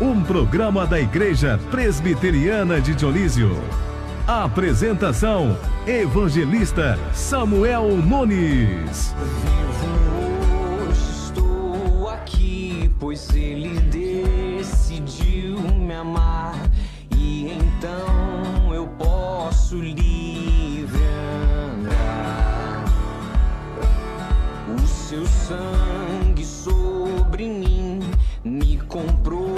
um programa da Igreja Presbiteriana de Dionísio. Apresentação: Evangelista Samuel Nunes. Hoje estou aqui, pois Ele decidiu me amar, e então eu posso livre andar. O seu sangue sobre mim me comprou,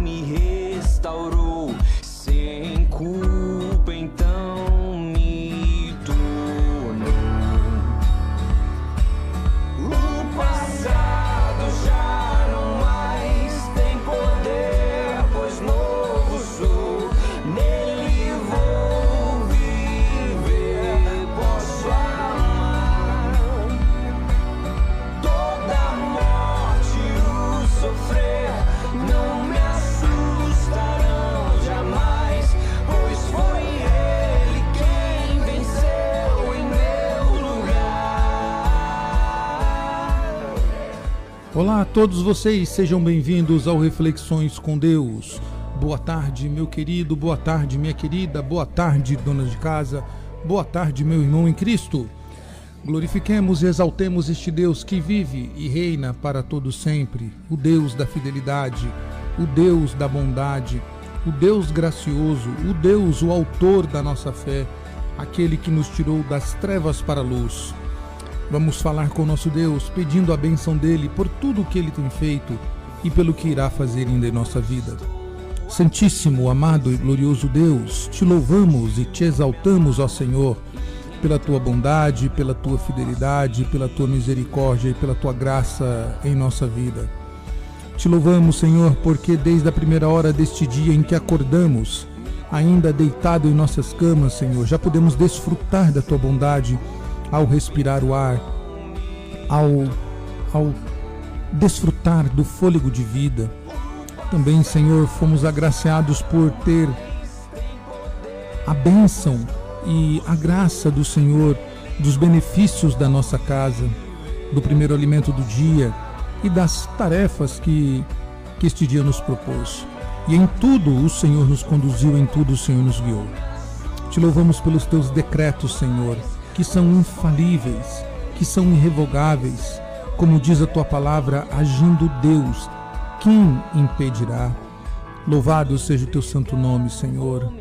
me restaurou, sem culpa então me tornou. O passado já não mais tem poder, pois novo sou, nele vou viver, posso amar. Toda morte o sofrer não me assustarão jamais, pois foi Ele quem venceu em meu lugar. Olá a todos vocês, sejam bem-vindos ao Reflexões com Deus. Boa tarde, meu querido, boa tarde, minha querida, boa tarde, dona de casa, boa tarde, meu irmão em Cristo. Glorifiquemos e exaltemos este Deus que vive e reina para todo sempre, o Deus da fidelidade, o Deus da bondade, o Deus gracioso, o Deus, o autor da nossa fé, aquele que nos tirou das trevas para a luz. Vamos falar com o nosso Deus, pedindo a bênção dele por tudo o que ele tem feito e pelo que irá fazer ainda em nossa vida. Santíssimo, amado e glorioso Deus, te louvamos e te exaltamos, ó Senhor, pela tua bondade, pela tua fidelidade, pela tua misericórdia e pela tua graça em nossa vida. Te louvamos, Senhor, porque desde a primeira hora deste dia em que acordamos, ainda deitado em nossas camas, Senhor, já podemos desfrutar da tua bondade ao respirar o ar, ao desfrutar do fôlego de vida. Também, Senhor, fomos agraciados por ter a bênção e a graça do Senhor, dos benefícios da nossa casa, do primeiro alimento do dia e das tarefas que este dia nos propôs. E em tudo o Senhor nos conduziu, em tudo o Senhor nos guiou. Te louvamos pelos teus decretos, Senhor, que são infalíveis, que são irrevogáveis. Como diz a tua palavra, agindo Deus, quem impedirá? Louvado seja o teu santo nome, Senhor.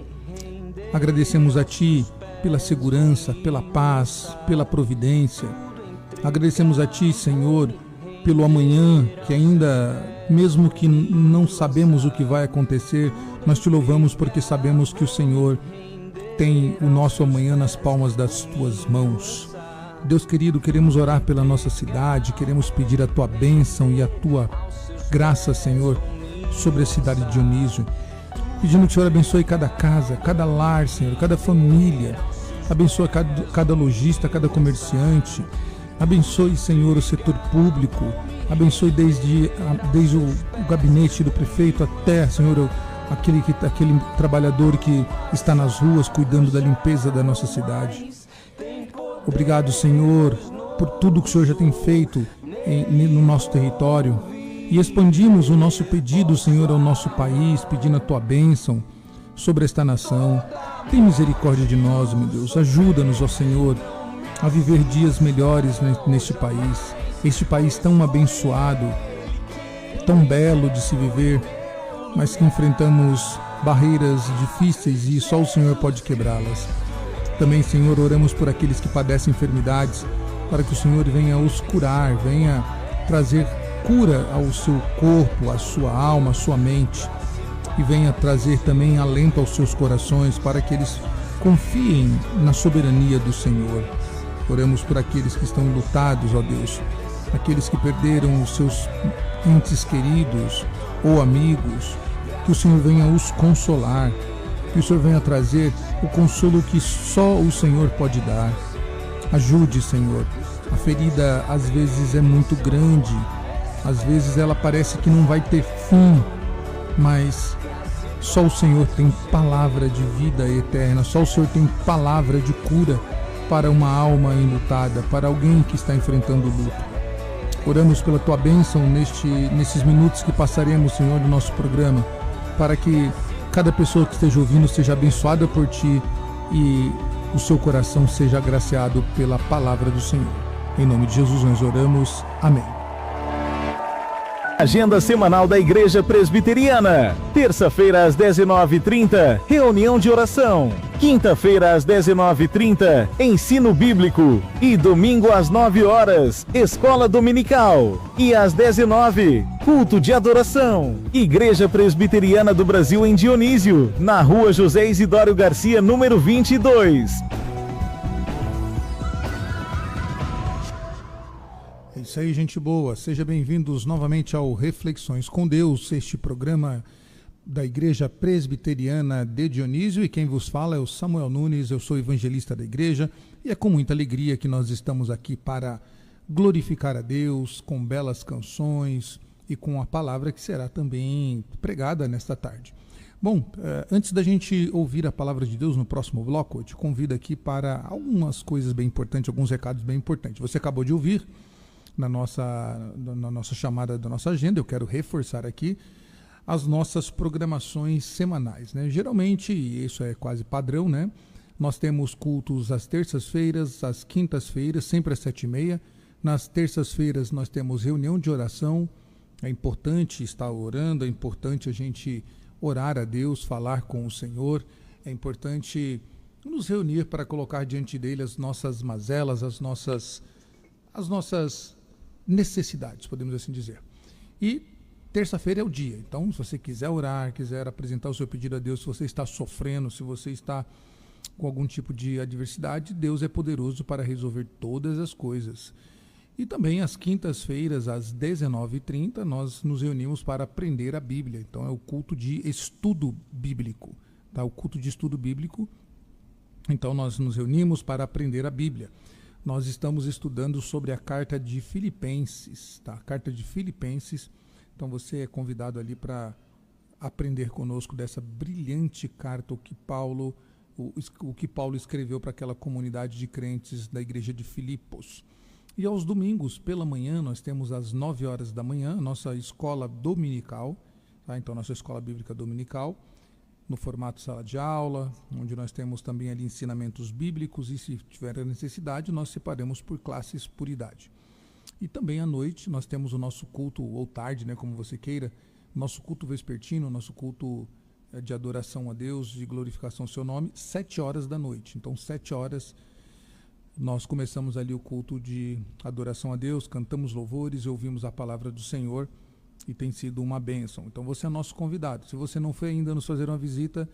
Agradecemos a ti pela segurança, pela paz, pela providência. Agradecemos a ti, Senhor, pelo amanhã, que ainda, mesmo que não sabemos o que vai acontecer, nós te louvamos porque sabemos que o Senhor tem o nosso amanhã nas palmas das tuas mãos. Deus querido, queremos orar pela nossa cidade, queremos pedir a tua bênção e a tua graça, Senhor, sobre a cidade de Dionísio. Pedindo que o Senhor abençoe cada casa, cada lar, Senhor, cada família. Abençoe cada lojista, cada comerciante. Abençoe, Senhor, o setor público. Abençoe desde o gabinete do prefeito até, Senhor, aquele trabalhador que está nas ruas cuidando da limpeza da nossa cidade. Obrigado, Senhor, por tudo que o Senhor já tem feito no nosso território. E expandimos o nosso pedido, Senhor, ao nosso país, pedindo a tua bênção sobre esta nação. Tem misericórdia de nós, meu Deus. Ajuda-nos, ó Senhor, a viver dias melhores neste país. Este país tão abençoado, tão belo de se viver, mas que enfrentamos barreiras difíceis e só o Senhor pode quebrá-las. Também, Senhor, oramos por aqueles que padecem enfermidades, para que o Senhor venha os curar, venha trazer cura ao seu corpo, à sua alma, à sua mente, e venha trazer também alento aos seus corações, para que eles confiem na soberania do Senhor. Oramos por aqueles que estão lutados, ó Deus, aqueles que perderam os seus entes queridos ou amigos, que o Senhor venha os consolar, que o Senhor venha trazer o consolo que só o Senhor pode dar. Ajude, Senhor. A ferida às vezes é muito grande, às vezes ela parece que não vai ter fim, mas só o Senhor tem palavra de vida eterna, só o Senhor tem palavra de cura para uma alma enlutada, para alguém que está enfrentando luto. Oramos pela tua bênção nesses minutos que passaremos, Senhor, do nosso programa, para que cada pessoa que esteja ouvindo seja abençoada por ti e o seu coração seja agraciado pela palavra do Senhor. Em nome de Jesus nós oramos. Amém. Agenda semanal da Igreja Presbiteriana. Terça-feira às 19h30, reunião de oração. Quinta-feira às 19h30, ensino bíblico. E domingo às 9h, escola dominical. E às 19h, culto de adoração. Igreja Presbiteriana do Brasil em Dionísio, na rua José Isidório Garcia, número 22. É isso aí, gente boa. Sejam bem-vindos novamente ao Reflexões com Deus, este programa da Igreja Presbiteriana de Dionísio, e quem vos fala é o Samuel Nunes. Eu sou evangelista da igreja e é com muita alegria que nós estamos aqui para glorificar a Deus com belas canções e com a palavra que será também pregada nesta tarde. Bom, antes da gente ouvir a palavra de Deus no próximo bloco, eu te convido aqui para algumas coisas bem importantes, alguns recados bem importantes. Você acabou de ouvir na nossa chamada da nossa agenda. Eu quero reforçar aqui as nossas programações semanais, né? Geralmente, e isso é quase padrão, né? Nós temos cultos às terças-feiras, às quintas-feiras, sempre às 7h30. Nas terças-feiras nós temos reunião de oração. É importante estar orando, é importante a gente orar a Deus, falar com o Senhor. É importante nos reunir para colocar diante dele as nossas mazelas, as nossas necessidades, podemos assim dizer. E terça-feira é o dia. Então, se você quiser orar, quiser apresentar o seu pedido a Deus, se você está sofrendo, se você está com algum tipo de adversidade, Deus é poderoso para resolver todas as coisas. E também às quintas-feiras, às 19h30, nós nos reunimos para aprender a Bíblia. Então, é o culto de estudo bíblico, tá? O culto de estudo bíblico. Então, nós nos reunimos para aprender a Bíblia. Nós estamos estudando sobre a carta de Filipenses, tá? A carta de Filipenses. Então você é convidado ali para aprender conosco dessa brilhante carta, o que Paulo escreveu para aquela comunidade de crentes da igreja de Filipos. E aos domingos, pela manhã, nós temos às 9h da manhã, nossa escola dominical, tá? Então nossa escola bíblica dominical, no formato sala de aula, onde nós temos também ali ensinamentos bíblicos, e se tiver a necessidade, nós separamos por classes por idade. E também à noite nós temos o nosso culto, ou tarde, né, como você queira, nosso culto vespertino, nosso culto de adoração a Deus, de glorificação ao seu nome, 7h da noite. Então 7h nós começamos ali o culto de adoração a Deus, cantamos louvores e ouvimos a palavra do Senhor, e tem sido uma bênção. Então você é nosso convidado. Se você não foi ainda nos fazer uma visita,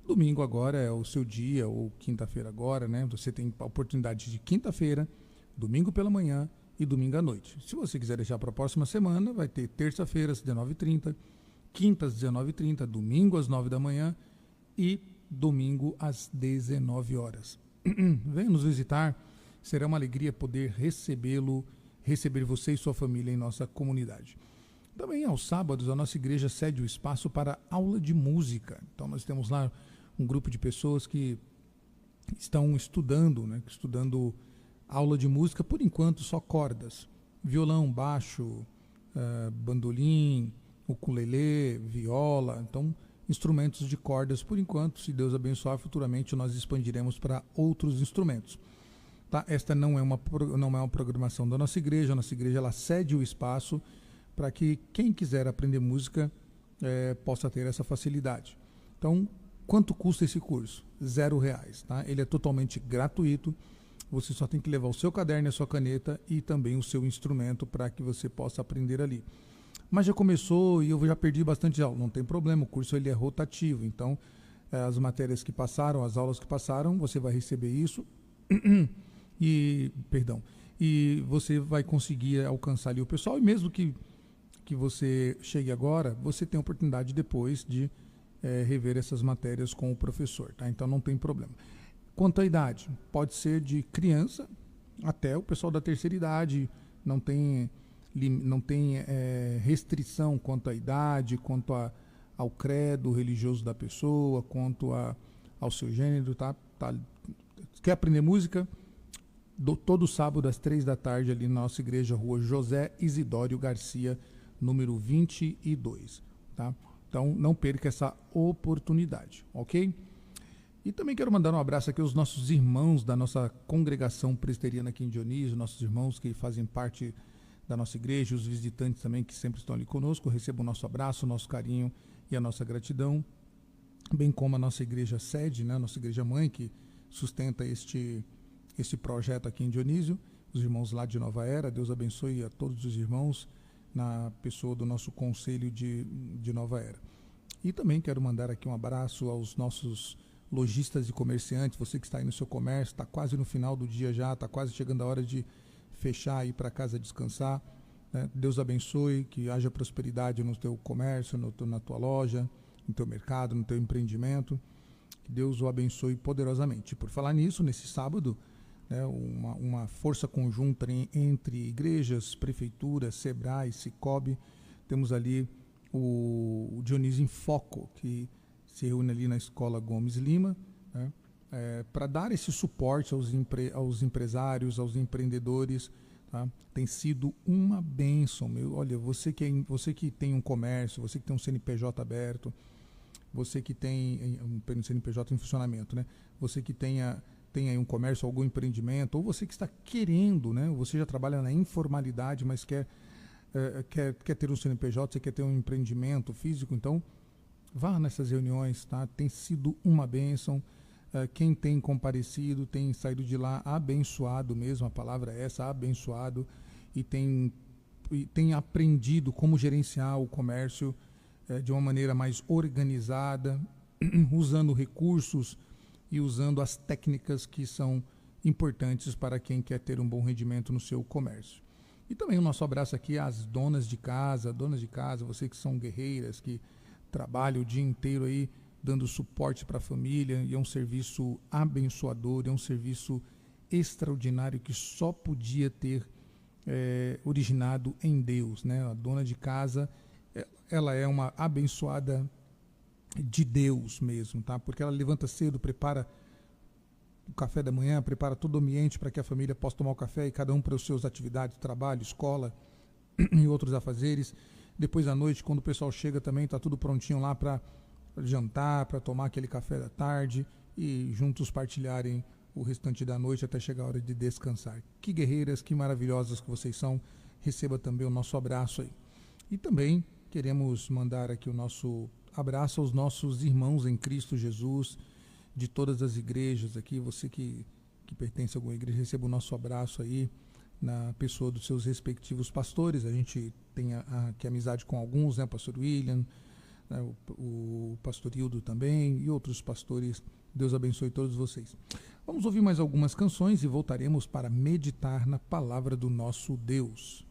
domingo agora é o seu dia, ou quinta-feira agora, né? Você tem a oportunidade de quinta-feira, domingo pela manhã e domingo à noite. Se você quiser deixar para a próxima semana, vai ter terça-feira às 19h30, quinta às 19h30, domingo às 9h da manhã e domingo às 19h. Venha nos visitar, será uma alegria poder receber você e sua família em nossa comunidade. Também aos sábados a nossa igreja cede o espaço para aula de música. Então nós temos lá um grupo de pessoas que estão estudando, né? Estudando aula de música, por enquanto só cordas, violão, baixo, bandolim, ukulele, viola, então instrumentos de cordas por enquanto. Se Deus abençoar, futuramente nós expandiremos para outros instrumentos. Tá? Esta não é uma programação da nossa igreja. A nossa igreja ela cede o espaço para que quem quiser aprender música possa ter essa facilidade. Então, quanto custa esse curso? R$0, tá? Ele é totalmente gratuito. Você só tem que levar o seu caderno e a sua caneta e também o seu instrumento para que você possa aprender ali. Mas já começou e eu já perdi bastante aula. Não tem problema, o curso ele é rotativo. Então, as matérias que passaram, as aulas que passaram, você vai receber isso e você vai conseguir alcançar ali o pessoal. E mesmo que você chegue agora, você tem a oportunidade depois de rever essas matérias com o professor, tá? Então não tem problema. Quanto à idade, pode ser de criança até o pessoal da terceira idade, não tem restrição quanto à idade, quanto ao credo religioso da pessoa, quanto ao seu gênero, tá? Quer aprender música? todo sábado às 3 da tarde ali na nossa igreja, Rua José Isidório Garcia, número 22, tá? Então não perca essa oportunidade, ok? E também quero mandar um abraço aqui aos nossos irmãos da nossa congregação presbiteriana aqui em Dionísio, nossos irmãos que fazem parte da nossa igreja, os visitantes também que sempre estão ali conosco. Recebam o nosso abraço, o nosso carinho e a nossa gratidão, bem como a nossa igreja sede, né, a nossa igreja mãe que sustenta este projeto aqui em Dionísio, os irmãos lá de Nova Era. Deus abençoe a todos os irmãos na pessoa do nosso conselho de Nova Era. E também quero mandar aqui um abraço aos nossos lojistas e comerciantes, você que está aí no seu comércio, está quase no final do dia já, está quase chegando a hora de fechar e ir para casa descansar, né? Deus abençoe, que haja prosperidade no teu comércio, na tua loja, no teu mercado, no teu empreendimento, que Deus o abençoe poderosamente. Por falar nisso, nesse sábado, né, uma força conjunta entre igrejas, prefeituras, Sebrae, Sicob, temos ali o Dionísio em Foco, que se reúne ali na Escola Gomes Lima, né, para dar esse suporte aos empresários, aos empreendedores, tá? Tem sido uma bênção. Olha, você que tem um comércio, você que tem um CNPJ aberto, você que tem um CNPJ em funcionamento, né? Você que tem aí um comércio, algum empreendimento, ou você que está querendo, né? Você já trabalha na informalidade, mas quer ter um CNPJ, você quer ter um empreendimento físico, então vá nessas reuniões, tá? Tem sido uma bênção. Quem tem comparecido tem saído de lá abençoado mesmo, a palavra é essa, abençoado, e tem aprendido como gerenciar o comércio de uma maneira mais organizada, usando recursos e usando as técnicas que são importantes para quem quer ter um bom rendimento no seu comércio. E também o nosso abraço aqui às donas de casa, vocês que são guerreiras, que trabalham o dia inteiro aí, dando suporte para a família, e é um serviço abençoador, é um serviço extraordinário que só podia ter originado em Deus, né? A dona de casa, ela é uma abençoada de Deus mesmo, tá? Porque ela levanta cedo, prepara o café da manhã, prepara todo o ambiente para que a família possa tomar o café, e cada um para as suas atividades, trabalho, escola e outros afazeres. Depois à noite, quando o pessoal chega também, está tudo prontinho lá para jantar, para tomar aquele café da tarde e juntos partilharem o restante da noite até chegar a hora de descansar. Que guerreiras, que maravilhosas que vocês são. Receba também o nosso abraço aí. E também queremos mandar aqui o nosso abraço aos nossos irmãos em Cristo Jesus, de todas as igrejas aqui. Você que pertence a alguma igreja, receba o nosso abraço aí na pessoa dos seus respectivos pastores. A gente tem aqui amizade com alguns, né? O pastor William, né? O pastor Hildo também, e outros pastores. Deus abençoe todos vocês. Vamos ouvir mais algumas canções e voltaremos para meditar na palavra do nosso Deus.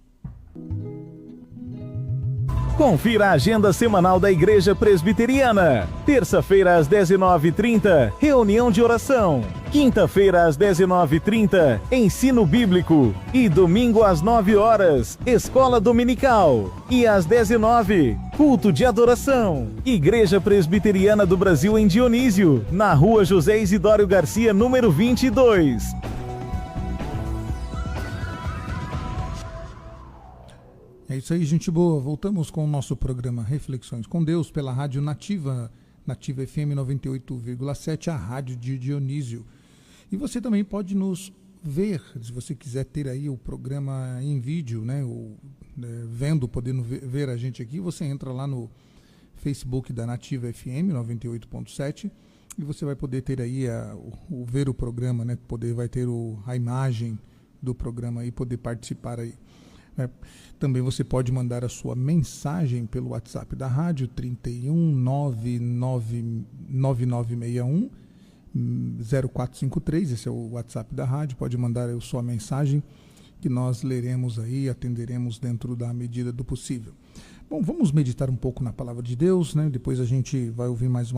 Confira a agenda semanal da Igreja Presbiteriana. Terça-feira às 19h30, reunião de oração. Quinta-feira às 19h30, ensino bíblico. E domingo às 9 horas, escola dominical. E às 19h, culto de adoração. Igreja Presbiteriana do Brasil em Dionísio, na Rua José Isidório Garcia, número 22. É isso aí, gente boa. Voltamos com o nosso programa Reflexões com Deus pela Rádio Nativa, Nativa FM 98,7, a rádio de Dionísio. E você também pode nos ver, se você quiser ter aí o programa em vídeo, né, podendo ver a gente aqui, você entra lá no Facebook da Nativa FM 98,7 e você vai poder ter aí ver o programa, né, vai ter a imagem do programa e poder participar aí. Também você pode mandar a sua mensagem pelo WhatsApp da rádio 3199961 0453, esse é o WhatsApp da rádio. Pode mandar a sua mensagem que nós leremos aí, atenderemos dentro da medida do possível. Bom, vamos meditar um pouco na palavra de Deus, né? Depois a gente vai ouvir mais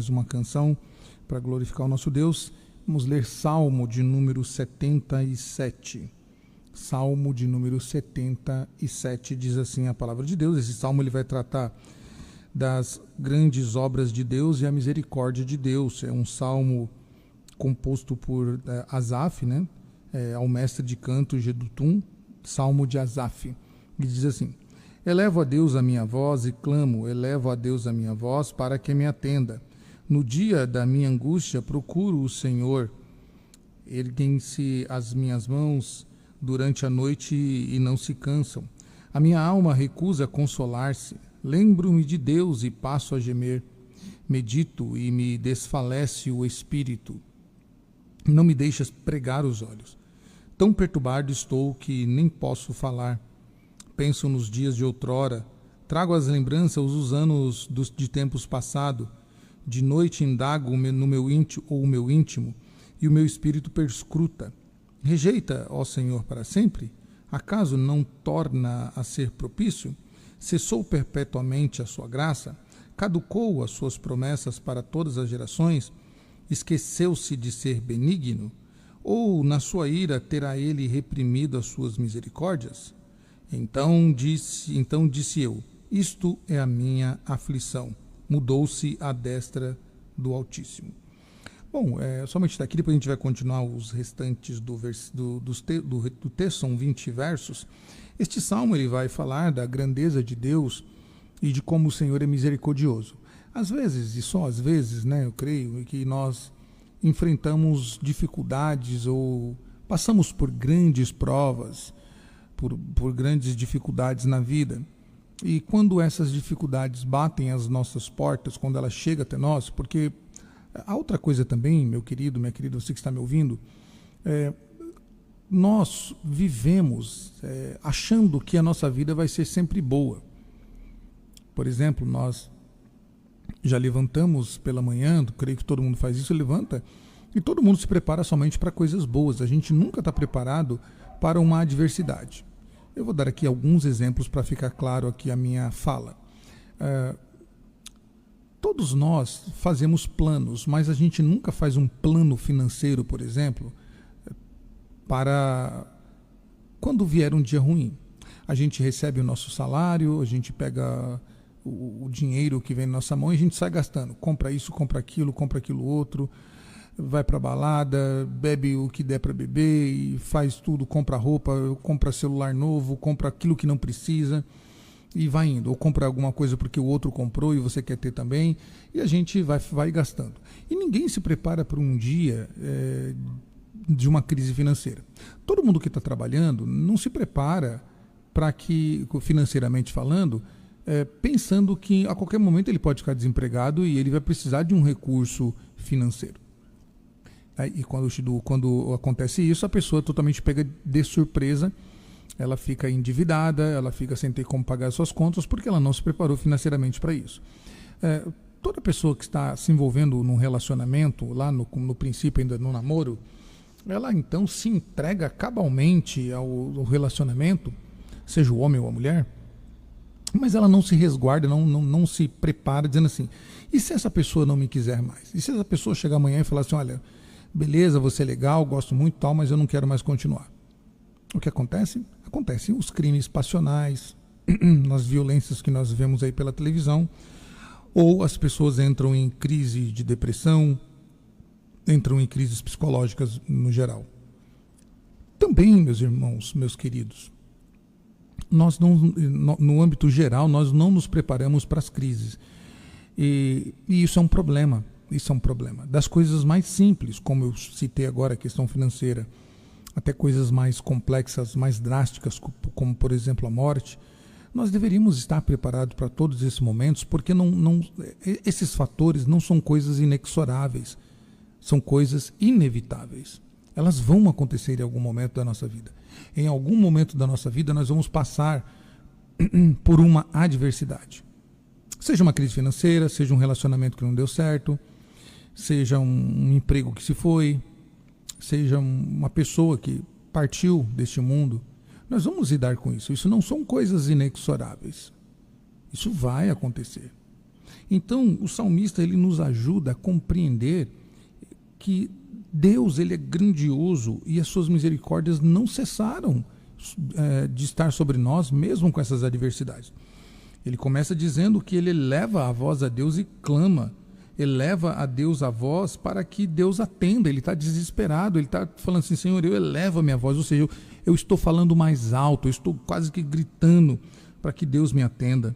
uma canção para glorificar o nosso Deus. Vamos ler Salmo de número 77. Salmo de número 77, diz assim a palavra de Deus. Esse salmo ele vai tratar das grandes obras de Deus e a misericórdia de Deus. É um salmo composto por Asaf, né? ao mestre de canto Jedutum, Salmo de Asaf, e diz assim: elevo a Deus a minha voz e clamo, elevo a Deus a minha voz para que me atenda. No dia da minha angústia procuro o Senhor. Erguem-se as minhas mãos durante a noite e não se cansam. A minha alma recusa consolar-se. Lembro-me de Deus e passo a gemer. Medito e me desfalece o espírito. Não me deixas pregar os olhos. Tão perturbado estou que nem posso falar. Penso nos dias de outrora. Trago às lembranças os anos de tempos passados. De noite indago no meu íntimo, e o meu espírito perscruta. Rejeita, ó Senhor, para sempre? Acaso não torna a ser propício? Cessou perpetuamente a sua graça? Caducou as suas promessas para todas as gerações? Esqueceu-se de ser benigno? Ou na sua ira terá ele reprimido as suas misericórdias? Então disse eu: isto é a minha aflição. Mudou-se a destra do Altíssimo. Bom, somente daqui, depois a gente vai continuar os restantes do texto, são 20 versos. Este salmo ele vai falar da grandeza de Deus e de como o Senhor é misericordioso. Às vezes, e só às vezes, eu creio, que nós enfrentamos dificuldades ou passamos por grandes provas, por grandes dificuldades na vida. E quando essas dificuldades batem às nossas portas, quando elas chegam até nós, porque há outra coisa também, meu querido, minha querida, você que está me ouvindo, nós vivemos achando que a nossa vida vai ser sempre boa. Por exemplo, nós já levantamos pela manhã, creio que todo mundo faz isso, levanta, e todo mundo se prepara somente para coisas boas. A gente nunca está preparado para uma adversidade. Eu vou dar aqui alguns exemplos para ficar claro aqui a minha fala. Todos nós fazemos planos, mas a gente nunca faz um plano financeiro, por exemplo, para quando vier um dia ruim. A gente recebe o nosso salário, a gente pega o dinheiro que vem na nossa mão e a gente sai gastando. Compra isso, compra aquilo outro, vai para balada, bebe o que der para beber e faz tudo, compra roupa, compra celular novo, compra aquilo que não precisa e vai indo. Ou compra alguma coisa porque o outro comprou e você quer ter também, e a gente vai gastando. E ninguém se prepara para um dia de uma crise financeira. Todo mundo que está trabalhando não se prepara para que, financeiramente falando, pensando que a qualquer momento ele pode ficar desempregado e ele vai precisar de um recurso financeiro. E quando acontece isso, a pessoa é totalmente pega de surpresa, ela fica endividada, ela fica sem ter como pagar suas contas, porque ela não se preparou financeiramente para isso. Toda pessoa que está se envolvendo num relacionamento, lá no princípio ainda no namoro, ela então se entrega cabalmente ao relacionamento, seja o homem ou a mulher, mas ela não se resguarda, não se prepara, dizendo assim: e se essa pessoa não me quiser mais? E se essa pessoa chegar amanhã e falar assim: olha, beleza, você é legal, gosto muito tal, mas eu não quero mais continuar? O que acontece? Acontecem os crimes passionais, as violências que nós vemos aí pela televisão, ou as pessoas entram em crise de depressão, entram em crises psicológicas no geral. Também, meus irmãos, meus queridos, nós não, no âmbito geral, nós não nos preparamos para as crises. E isso é um problema. Isso é um problema. Das coisas mais simples, como eu citei agora, a questão financeira, até coisas mais complexas, mais drásticas, como por exemplo a morte, nós deveríamos estar preparados para todos esses momentos, porque esses fatores não são coisas inexoráveis, são coisas inevitáveis. Elas vão acontecer em algum momento da nossa vida. Em algum momento da nossa vida nós vamos passar por uma adversidade. Seja uma crise financeira, seja um relacionamento que não deu certo, seja um emprego que se foi, seja uma pessoa que partiu deste mundo. Nós vamos lidar com isso. Isso não são coisas inexoráveis. Isso vai acontecer. Então, o salmista ele nos ajuda a compreender que Deus ele é grandioso e as suas misericórdias não cessaram de estar sobre nós, mesmo com essas adversidades. Ele começa dizendo que ele eleva a voz a Deus e clama. eleva a Deus a voz para que Deus atenda. Ele está desesperado, ele está falando assim: Senhor, eu elevo a minha voz, ou seja, eu estou falando mais alto, eu estou quase que gritando para que Deus me atenda.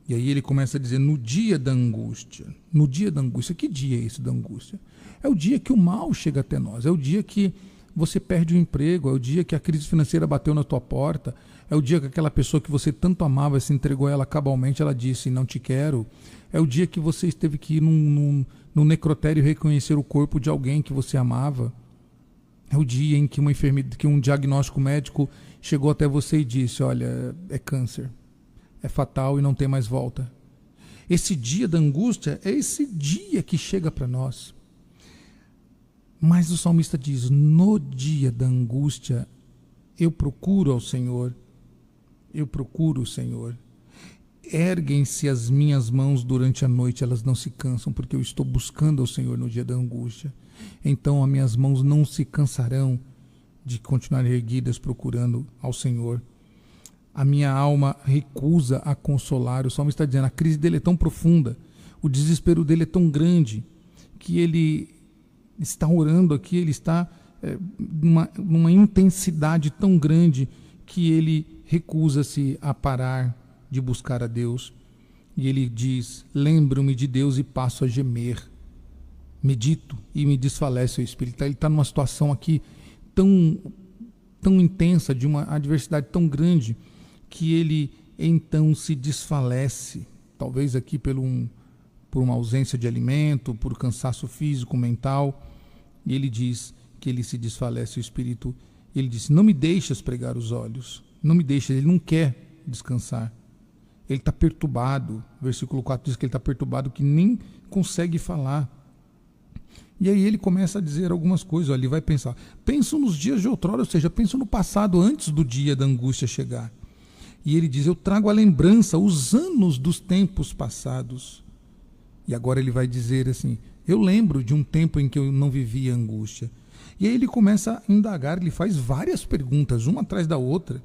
E aí ele começa a dizer: no dia da angústia. No dia da angústia. Que dia é esse da angústia? É o dia que o mal chega até nós, é o dia que você perde o emprego, é o dia que a crise financeira bateu na tua porta, é o dia que aquela pessoa que você tanto amava se entregou a ela cabalmente, ela disse: não te quero. É o dia que você teve que ir num necrotério reconhecer o corpo de alguém que você amava. É o dia em que que um diagnóstico médico chegou até você e disse: olha, é câncer, é fatal e não tem mais volta. Esse dia da angústia é esse dia que chega para nós. Mas o salmista diz: no dia da angústia eu procuro ao Senhor, eu procuro o Senhor. Erguem-se as minhas mãos durante a noite, elas não se cansam, porque eu estou buscando ao Senhor no dia da angústia. Então as minhas mãos não se cansarão de continuar erguidas procurando ao Senhor. A minha alma recusa a consolar. O salmista está dizendo: a crise dele é tão profunda, o desespero dele é tão grande, que ele está orando aqui, ele está numa intensidade tão grande que ele recusa-se a parar de buscar a Deus. E ele diz: lembro-me de Deus e passo a gemer. Medito e me desfalece o espírito. Ele está numa situação aqui tão intensa, de uma adversidade tão grande, que ele então se desfalece, talvez aqui por uma ausência de alimento, por cansaço físico, mental. E ele diz que ele se desfalece o espírito. Ele diz: não me deixas pregar os olhos, não me deixas. Ele não quer descansar, ele está perturbado. Versículo 4 diz que ele está perturbado, que nem consegue falar. E aí ele começa a dizer algumas coisas. Ele vai pensar: penso nos dias de outrora, ou seja, penso no passado, antes do dia da angústia chegar. E ele diz: eu trago a lembrança, os anos dos tempos passados. E agora ele vai dizer assim: eu lembro de um tempo em que eu não vivia angústia. E aí ele começa a indagar, ele faz várias perguntas, uma atrás da outra,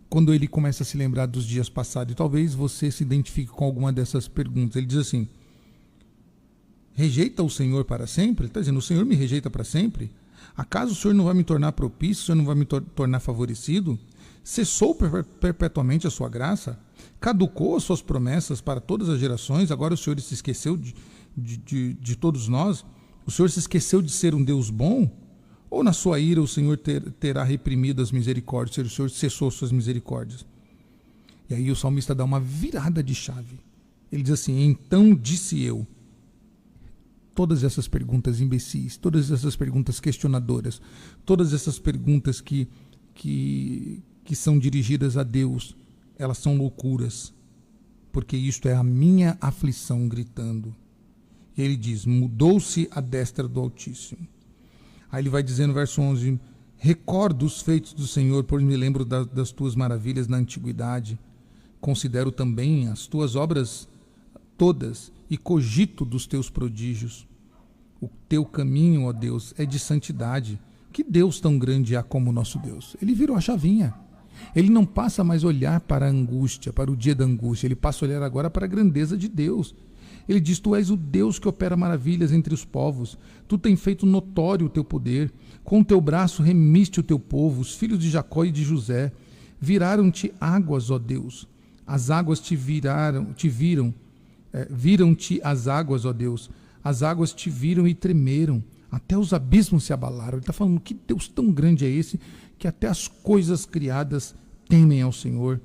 quando ele começa a se lembrar dos dias passados. E talvez você se identifique com alguma dessas perguntas. Ele diz assim: rejeita o Senhor para sempre? Ele está dizendo: o Senhor me rejeita para sempre? Acaso o Senhor não vai me tornar propício? O Senhor não vai me tornar favorecido? Cessou perpetuamente a sua graça? Caducou as suas promessas para todas as gerações? Agora o Senhor se esqueceu de todos nós? O Senhor se esqueceu de ser um Deus bom? Ou na sua ira o Senhor terá reprimido as misericórdias? O Senhor cessou suas misericórdias? E aí o salmista dá uma virada de chave. Ele diz assim: então disse eu. Todas essas perguntas imbecis, todas essas perguntas questionadoras, todas essas perguntas que são dirigidas a Deus, elas são loucuras, porque isto é a minha aflição gritando. E ele diz: mudou-se a destra do Altíssimo. Aí ele vai dizer no verso 11: recordo os feitos do Senhor, pois me lembro das tuas maravilhas na antiguidade. Considero também as tuas obras todas e cogito dos teus prodígios. O teu caminho, ó Deus, é de santidade. Que Deus tão grande há como o nosso Deus? Ele virou a chavinha. Ele não passa mais a olhar para a angústia, para o dia da angústia. Ele passa a olhar agora para a grandeza de Deus. Ele diz: tu és o Deus que opera maravilhas entre os povos. Tu tens feito notório o teu poder. Com o teu braço remiste o teu povo, os filhos de Jacó e de José. Viraram-te águas, ó Deus. As águas viram-te as águas, ó Deus. As águas te viram e tremeram. Até os abismos se abalaram. Ele está falando: que Deus tão grande é esse, que até as coisas criadas temem ao Senhor.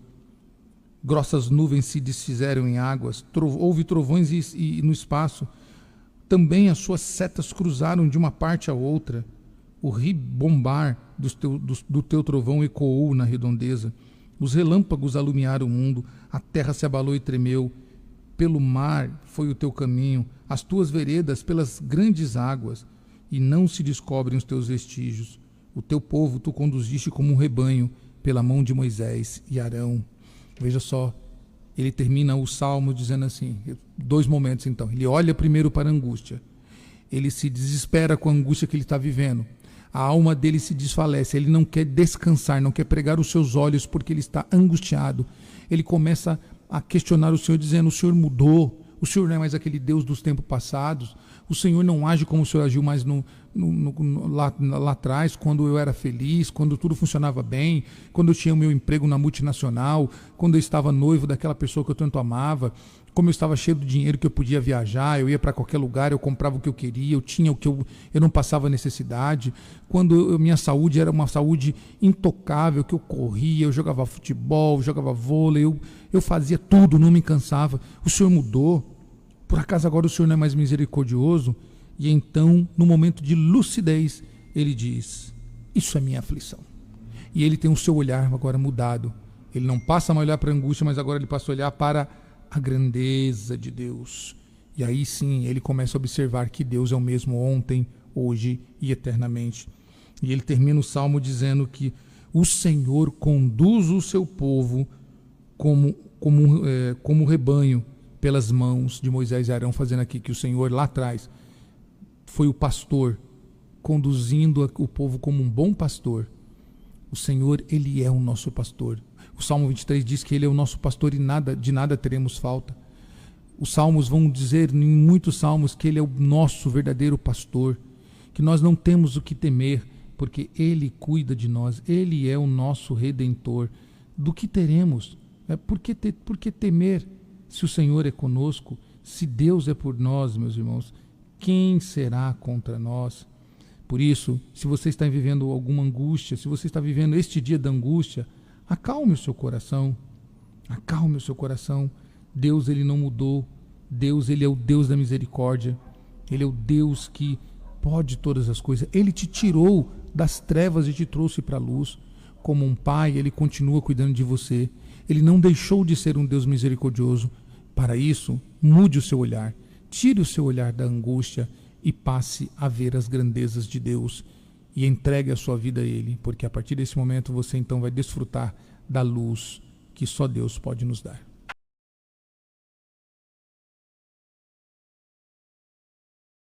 Grossas nuvens se desfizeram em águas, houve trovões e no espaço. Também as suas setas cruzaram de uma parte a outra. O ribombar do teu trovão ecoou na redondeza. Os relâmpagos alumiaram o mundo. A terra se abalou e tremeu. Pelo mar foi o teu caminho, as tuas veredas pelas grandes águas, e não se descobrem os teus vestígios. O teu povo tu conduziste como um rebanho, pela mão de Moisés e Arão. Veja só, ele termina o salmo dizendo assim, 2 momentos então. Ele olha primeiro para a angústia, ele se desespera com a angústia que ele está vivendo. A alma dele se desfalece, ele não quer descansar, não quer pregar os seus olhos porque ele está angustiado. Ele começa a questionar o Senhor, dizendo: o Senhor mudou, O Senhor não é mais aquele Deus dos tempos passados. O Senhor não age como o Senhor agiu mais lá atrás, quando eu era feliz, quando tudo funcionava bem, quando eu tinha o meu emprego na multinacional, quando eu estava noivo daquela pessoa que eu tanto amava, como eu estava cheio de dinheiro que eu podia viajar, eu ia para qualquer lugar, eu comprava o que eu queria, eu tinha o que eu não passava necessidade, quando minha saúde era uma saúde intocável, que eu corria, eu jogava futebol, jogava vôlei, eu fazia tudo, não me cansava. O Senhor mudou. Por acaso agora o Senhor não é mais misericordioso? E então, no momento de lucidez, ele diz: isso é minha aflição. E ele tem o seu olhar agora mudado. Ele não passa mais a olhar para a angústia, mas agora ele passa a olhar para a grandeza de Deus. E aí sim, ele começa a observar que Deus é o mesmo ontem, hoje e eternamente. E ele termina o salmo dizendo que o Senhor conduz o seu povo como um rebanho pelas mãos de Moisés e Arão, fazendo aqui que o Senhor lá atrás foi o pastor, conduzindo o povo como um bom pastor. O Senhor, ele é o nosso pastor. O Salmo 23 diz que ele é o nosso pastor e de nada teremos falta. Os salmos vão dizer, em muitos salmos, que ele é o nosso verdadeiro pastor, que nós não temos o que temer, porque ele cuida de nós, ele é o nosso redentor. Do que teremos? Por que temer? Se o Senhor é conosco, se Deus é por nós, meus irmãos, quem será contra nós? Por isso, se você está vivendo alguma angústia, se você está vivendo este dia da angústia, acalme o seu coração. Acalme o seu coração. Deus, ele não mudou. Deus, ele é o Deus da misericórdia. Ele é o Deus que pode todas as coisas. Ele te tirou das trevas e te trouxe para a luz. Como um pai, ele continua cuidando de você. Ele não deixou de ser um Deus misericordioso. Para isso, mude o seu olhar. Tire o seu olhar da angústia e passe a ver as grandezas de Deus e entregue a sua vida a Ele, porque a partir desse momento você então vai desfrutar da luz que só Deus pode nos dar.